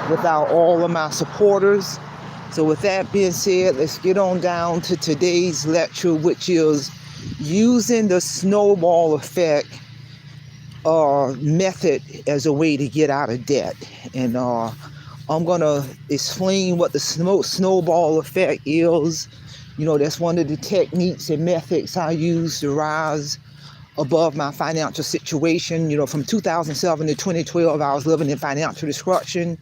without all of my supporters. So with that being said, let's get on down to today's lecture, which is using the snowball effect method as a way to get out of debt. And I'm going to explain what the snowball effect is. You know, that's one of the techniques and methods I use to rise above my financial situation. You know, from 2007 to 2012, I was living in financial destruction.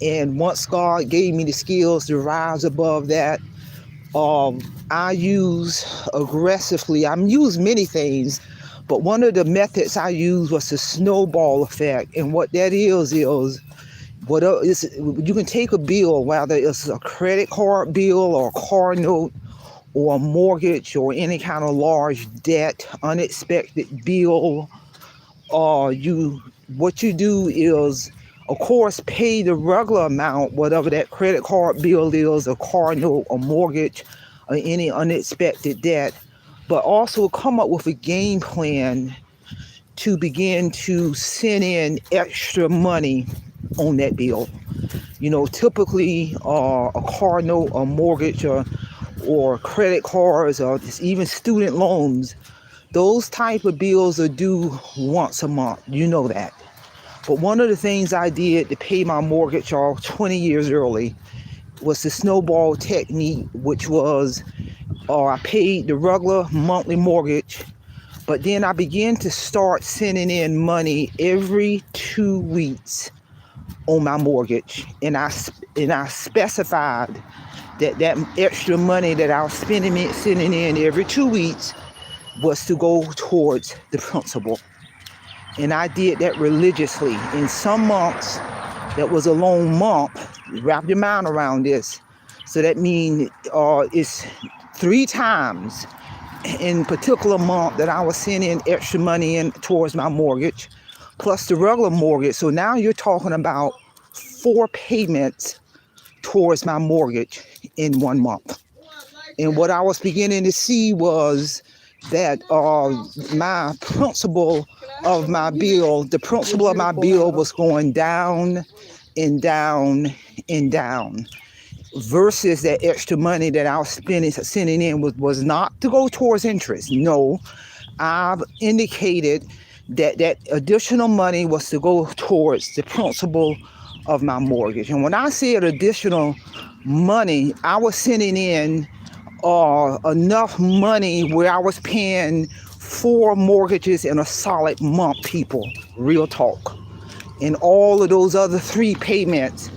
And once God gave me the skills to rise above that, I use many things, but one of the methods I used was the snowball effect. And what that is you can take a bill, whether it's a credit card bill or a car note or a mortgage or any kind of large debt, unexpected bill. What you do is, of course, pay the regular amount, whatever that credit card bill is, a car note, a mortgage, or any unexpected debt, but also come up with a game plan to begin to send in extra money on that bill. You know, typically a car note, a mortgage, or credit cards, or just even student loans, those type of bills are due once a month. You know that. But one of the things I did to pay my mortgage off 20 years early was the snowball technique, which was I paid the regular monthly mortgage, but then I began to start sending in money every 2 weeks on my mortgage. And I specified that extra money that I was sending in every 2 weeks was to go towards the principal. And I did that religiously. In some months, that was a long month. Wrap your mind around this. So that means it's 3 times in particular month that I was sending extra money in towards my mortgage, plus the regular mortgage. So now you're talking about 4 payments towards my mortgage in 1 month. And what I was beginning to see was that my principal of my bill, the principal of my bill was going down and down and down, versus that extra money that I was sending in was not to go towards interest. No, I've indicated that additional money was to go towards the principal of my mortgage. And when I said additional money, I was sending in enough money where I was paying 4 mortgages in a solid month, people, real talk. And all of those other 3 payments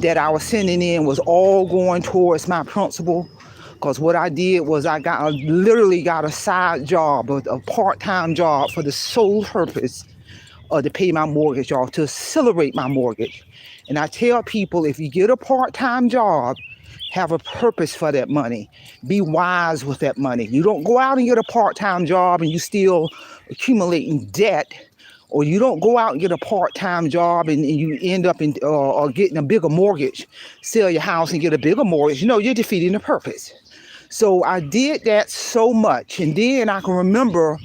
that I was sending in was all going towards my principal. Because what I did was I literally got a side job, a part-time job, for the sole purpose to pay my mortgage off, to accelerate my mortgage. And I tell people, if you get a part-time job, have a purpose for that money. Be wise with that money. You don't go out and get a part-time job and you still accumulating debt, or you don't go out and get a part-time job and you end up getting a bigger mortgage, sell your house and get a bigger mortgage. You know, you're defeating the purpose. So I did that so much. And then I can remember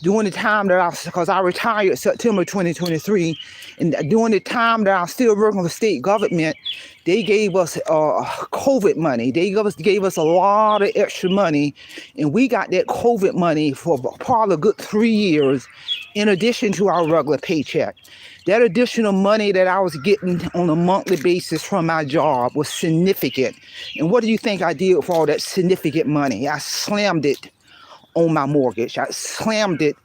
during the time that because I retired September 2023, and during the time that I was still working with the state government, they gave us COVID money. They gave us a lot of extra money, and we got that COVID money for probably a good 3 years, in addition to our regular paycheck. That additional money that I was getting on a monthly basis from my job was significant. And what do you think I did for all that significant money? I slammed it on my mortgage. I slammed it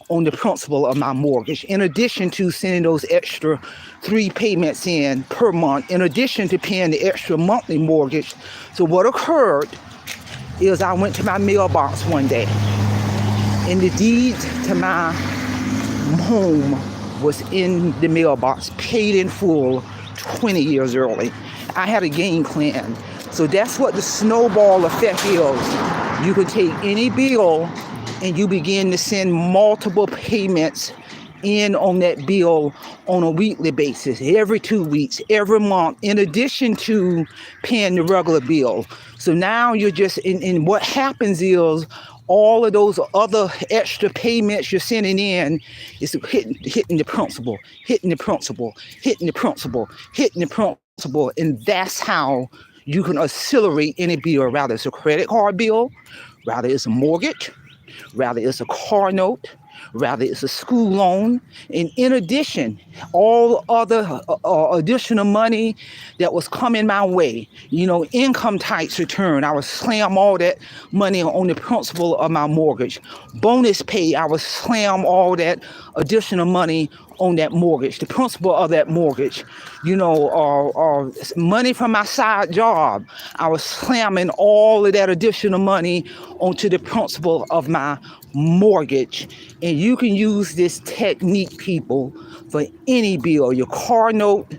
on the principal of my mortgage, in addition to sending those extra 3 payments in per month, in addition to paying the extra monthly mortgage. So what occurred is I went to my mailbox one day, and the deed to my home was in the mailbox, paid in full 20 years early. I had a game plan. So that's what the snowball effect is. You can take any bill and you begin to send multiple payments in on that bill on a weekly basis, every 2 weeks, every month, in addition to paying the regular bill. So now you're just, and what happens is All of those other extra payments you're sending in is hitting the principal, hitting the principal, hitting the principal, hitting the principal. And that's how you can accelerate any bill, rather it's a credit card bill, rather it's a mortgage, rather it's a car note, rather it's a school loan. And in addition, all other additional money that was coming my way, income tax return, I would slam all that money on the principal of my mortgage. Bonus pay, I would slam all that additional money on that mortgage, the principal of that mortgage. Money from my side job, I was slamming all of that additional money onto the principal of my mortgage. And you can use this technique, people, for any bill, your car note,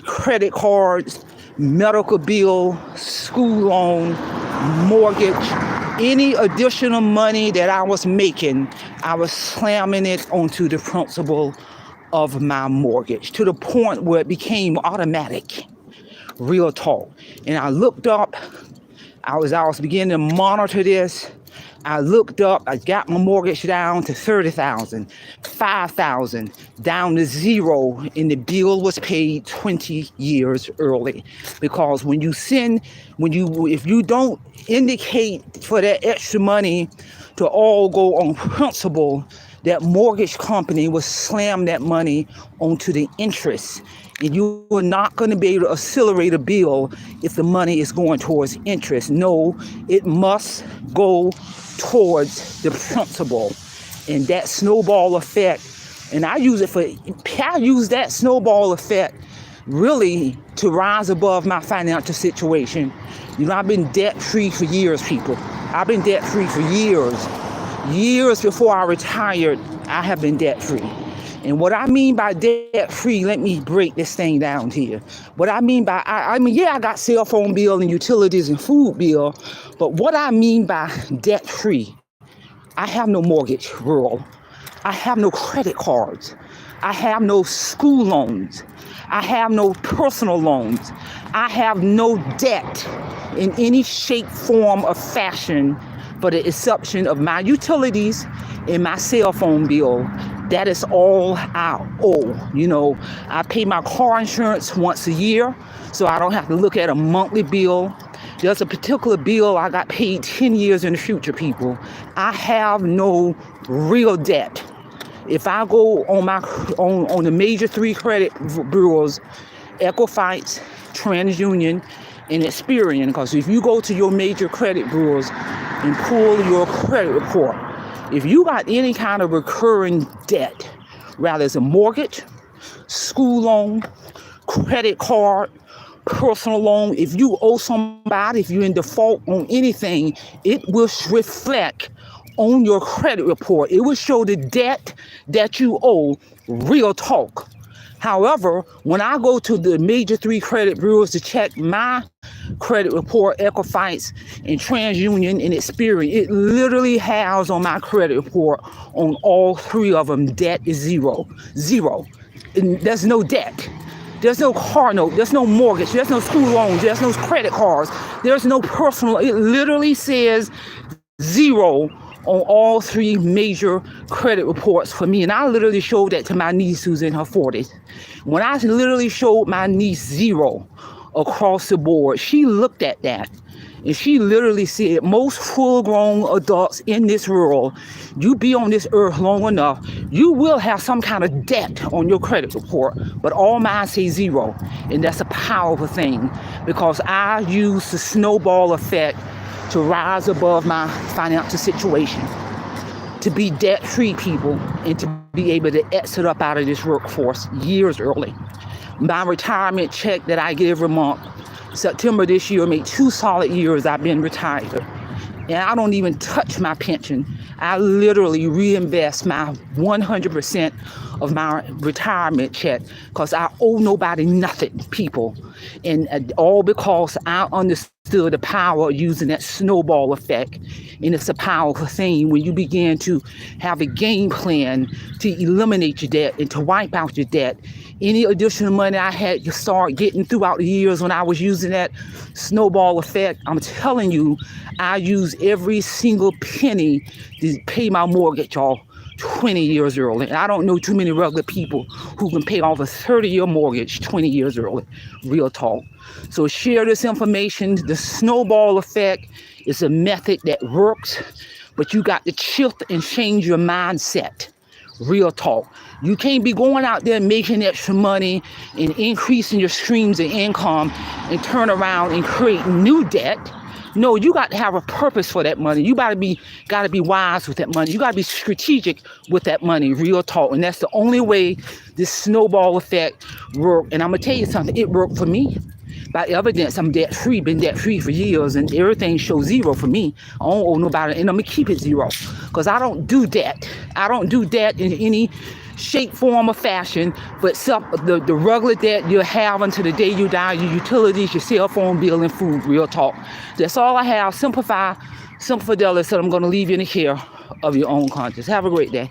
credit cards, medical bill, school loan, mortgage, any additional money that I was making, I was slamming it onto the principal of my mortgage to the point where it became automatic. Real talk. And I looked up, I was beginning to monitor this. I looked up, I got my mortgage down to $30,000, $5,000, down to zero, and the bill was paid 20 years early. Because if you don't indicate for that extra money to all go on principal, that mortgage company will slam that money onto the interest. And you are not going to be able to accelerate a bill if the money is going towards interest. No, it must go towards the principal. And that snowball effect, and I use that snowball effect really to rise above my financial situation. I've been debt-free for years, people. I've been debt-free for years. Years before I retired, I have been debt-free. And what I mean by debt-free, let me break this thing down here. What I mean by, I got cell phone bill and utilities and food bill, but what I mean by debt-free, I have no mortgage, rural. I have no credit cards. I have no school loans. I have no personal loans. I have no debt in any shape, form, or fashion, for the exception of my utilities and my cell phone bill. That is all I owe. I pay my car insurance once a year, so I don't have to look at a monthly bill. There's a particular bill I got paid 10 years in the future, people. I have no real debt. If I go on the major 3 credit bureaus, Equifax, TransUnion, and Experian, because if you go to your major credit bureaus and pull your credit report, if you got any kind of recurring debt, rather it's a mortgage, school loan, credit card, personal loan, if you owe somebody, if you're in default on anything, it will reflect on your credit report. It will show the debt that you owe. Real talk. However, when I go to the major 3 credit bureaus to check my credit report, Equifax and TransUnion and Experian, it literally has on my credit report on all 3 of them, debt is zero. And there's no debt. There's no car note. There's no mortgage. There's no school loans. There's no credit cards. There's no personal. It literally says zero on all 3 major credit reports for me. And I literally showed that to my niece who's in her 40s. When I literally showed my niece zero across the board, she looked at that and she literally said, most full-grown adults in this world, you be on this earth long enough, you will have some kind of debt on your credit report, but all mine say zero. And that's a powerful thing, because I use the snowball effect to rise above my financial situation, to be debt-free, people, and to be able to exit up out of this workforce years early. My retirement check that I get every month, September this year, made 2 solid years I've been retired. And I don't even touch my pension. I literally reinvest my 100% of my retirement check because I owe nobody nothing, people. And all because I understood the power of using that snowball effect. And it's a powerful thing when you begin to have a game plan to eliminate your debt and to wipe out your debt. Any additional money I had to start getting throughout the years when I was using that snowball effect, I'm telling you, I use every single penny to pay my mortgage, y'all, 20 years early. And I don't know too many regular people who can pay off a 30-year mortgage 20 years early. Real talk. So share this information. The snowball effect is a method that works, but you got to shift and change your mindset. Real talk. You can't be going out there making extra money and increasing your streams of income and turn around and create new debt. No, you got to have a purpose for that money. You gotta be wise with that money. You gotta be strategic with that money. Real talk. And that's the only way this snowball effect worked. And I'm gonna tell you something, it worked for me. By evidence, I'm debt free, been debt free for years, and everything shows zero for me. I don't owe nobody, and I'm gonna keep it zero because I don't do debt. I don't do debt in any shape, form, or fashion, but the regular debt you have until the day you die, your utilities, your cell phone bill, and food. Real talk. That's all I have. Simple fidelity. So I'm gonna leave you in the care of your own conscience. Have a great day.